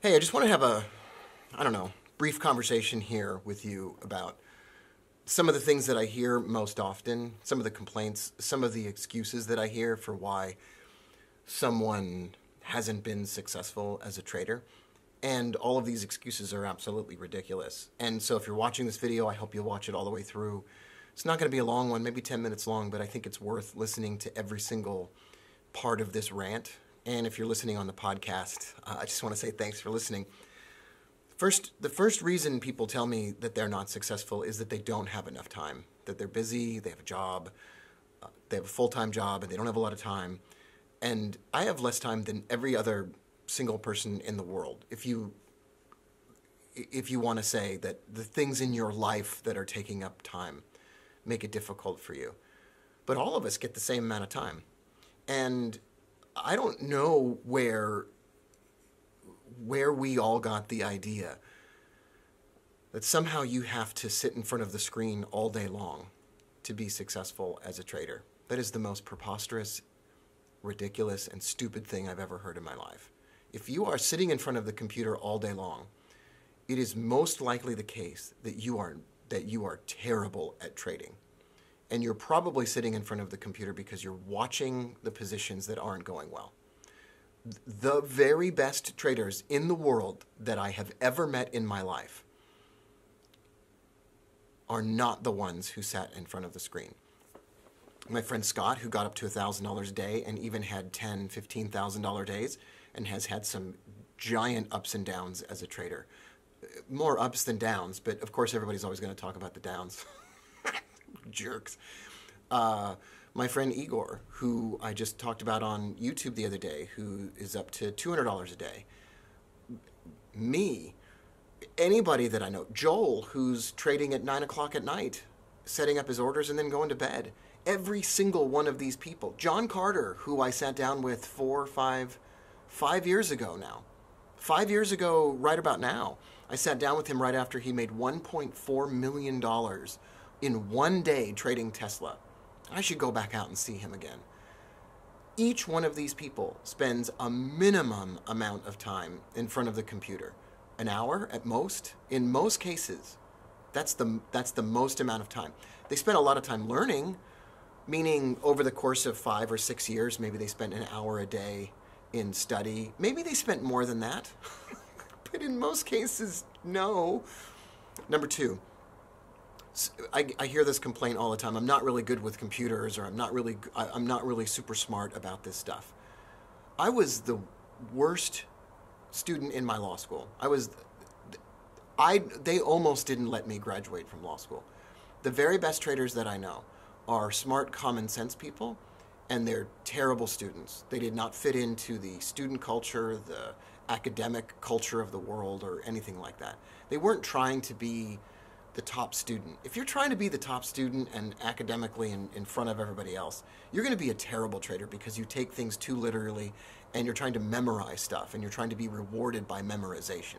Hey, I just want to have a, I don't know, brief conversation here with you about some of the things that I hear most often, some of the complaints, some of the excuses that I hear for why someone hasn't been successful as a trader. And all of these excuses are absolutely ridiculous. And so if you're watching this video, I hope you'll watch it all the way through. It's not going to be a long one, maybe 10 minutes long, but I think it's worth listening to every single part of this rant. And if you're listening on the podcast, I just want to say thanks for listening. The first reason people tell me that they're not successful is that they don't have enough time, that they're busy, they have a job, they have a full-time job, and they don't have a lot of time. And I have less time than every other single person in the world. If you want to say that the things in your life that are taking up time make it difficult for you. But all of us get the same amount of time. And I don't know where we all got the idea that somehow you have to sit in front of the screen all day long to be successful as a trader. That is the most preposterous, ridiculous, and stupid thing I've ever heard in my life. If you are sitting in front of the computer all day long, it is most likely the case that you are terrible at trading. And you're probably sitting in front of the computer because you're watching the positions that aren't going well. The very best traders in the world that I have ever met in my life are not the ones who sat in front of the screen. My friend Scott, who got up to $1,000 a day and even had $10,000, $15,000 days and has had some giant ups and downs as a trader. More ups than downs, but of course everybody's always going to talk about the downs. Jerks. My friend Igor, who I just talked about on YouTube the other day, who is up to $200 a day. Me, anybody that I know. Joel, who's trading at 9 o'clock at night, setting up his orders and then going to bed. Every single one of these people. John Carter, who I sat down with 5 years ago now. 5 years ago, right about now. I sat down with him right after he made $1.4 million in one day trading Tesla. I should go back out and see him again. Each one of these people spends a minimum amount of time in front of the computer. An hour at most. In most cases, that's the most amount of time. They spend a lot of time learning, meaning over the course of 5 or 6 years, maybe they spent an hour a day in study. Maybe they spent more than that. But in most cases, no. Number two, I hear this complaint all the time. I'm not really good with computers, or I'm not really super smart about this stuff. I was the worst student in my law school. They almost didn't let me graduate from law school. The very best traders that I know are smart, common sense people, and they're terrible students. They did not fit into the student culture, the academic culture of the world, or anything like that. They weren't trying to be the top student. If you're trying to be the top student and academically in front of everybody else, you're going to be a terrible trader because you take things too literally and you're trying to memorize stuff and you're trying to be rewarded by memorization.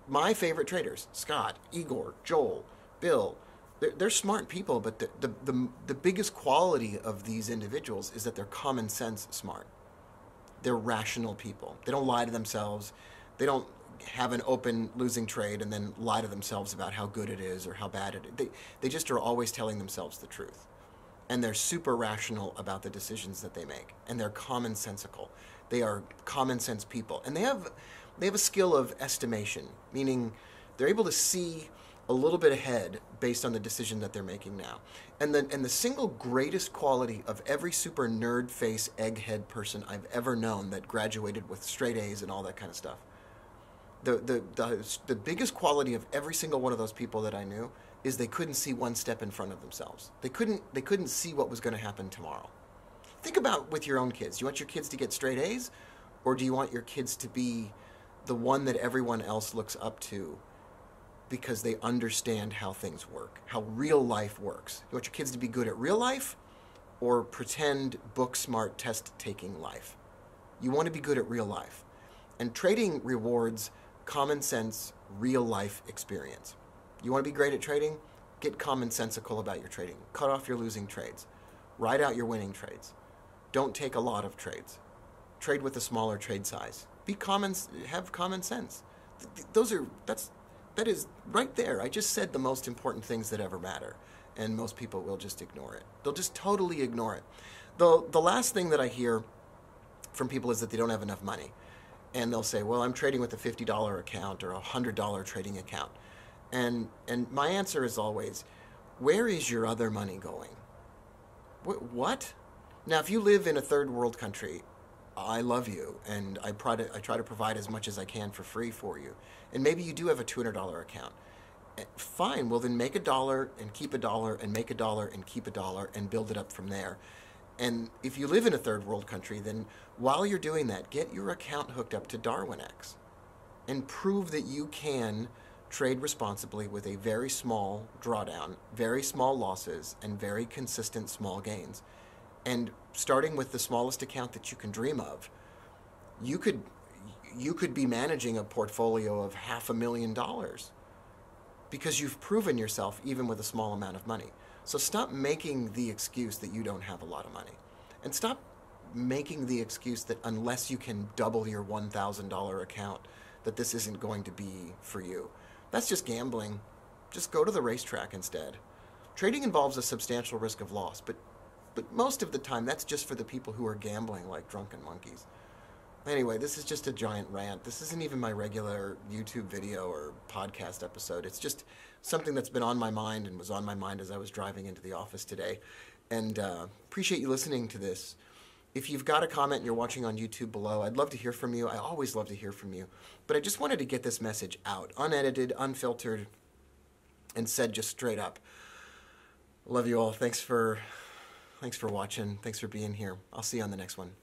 My favorite traders, Scott, Igor, Joel, Bill, they're smart people, but the biggest quality of these individuals is that they're common sense smart. They're rational people. They don't lie to themselves. They don't have an open losing trade and then lie to themselves about how good it is or how bad it is. They just are always telling themselves the truth. And they're super rational about the decisions that they make. And they're commonsensical. They are common sense people. And they have a skill of estimation, meaning they're able to see a little bit ahead based on the decision that they're making now. And the single greatest quality of every super nerd face egghead person I've ever known that graduated with straight A's and all that kind of stuff, the biggest quality of every single one of those people that I knew is they couldn't see one step in front of themselves. They couldn't see what was going to happen tomorrow. Think about with your own kids. Do you want your kids to get straight A's, or do you want your kids to be the one that everyone else looks up to because they understand how things work, how real life works? You want your kids to be good at real life or pretend book smart test taking life? You want to be good at real life. And trading rewards common sense, real life experience. You want to be great at trading? Get commonsensical about your trading. Cut off your losing trades. Ride out your winning trades. Don't take a lot of trades. Trade with a smaller trade size. Have common sense. That is right there. I just said the most important things that ever matter, and most people will just ignore it. They'll just totally ignore it. The last thing that I hear from people is that they don't have enough money. And they'll say, well, I'm trading with a $50 account or a $100 trading account. And my answer is always, where is your other money going? What? Now, if you live in a third world country, I love you, and I try to provide as much as I can for free for you. And maybe you do have a $200 account. Fine, well then make $1 and keep $1 and make $1 and keep $1 and build it up from there. And if you live in a third world country, then while you're doing that, get your account hooked up to DarwinX and prove that you can trade responsibly with a very small drawdown, very small losses, and very consistent small gains. And starting with the smallest account that you can dream of, you could be managing a portfolio of $500,000 because you've proven yourself even with a small amount of money. So stop making the excuse that you don't have a lot of money. And stop making the excuse that unless you can double your $1,000 account, that this isn't going to be for you. That's just gambling. Just go to the racetrack instead. Trading involves a substantial risk of loss, but most of the time that's just for the people who are gambling like drunken monkeys. Anyway, this is just a giant rant. This isn't even my regular YouTube video or podcast episode. It's just something that's been on my mind and was on my mind as I was driving into the office today. And appreciate you listening to this. If you've got a comment and you're watching on YouTube below, I'd love to hear from you. I always love to hear from you. But I just wanted to get this message out, unedited, unfiltered, and said just straight up. Love you all. Thanks for watching. Thanks for being here. I'll see you on the next one.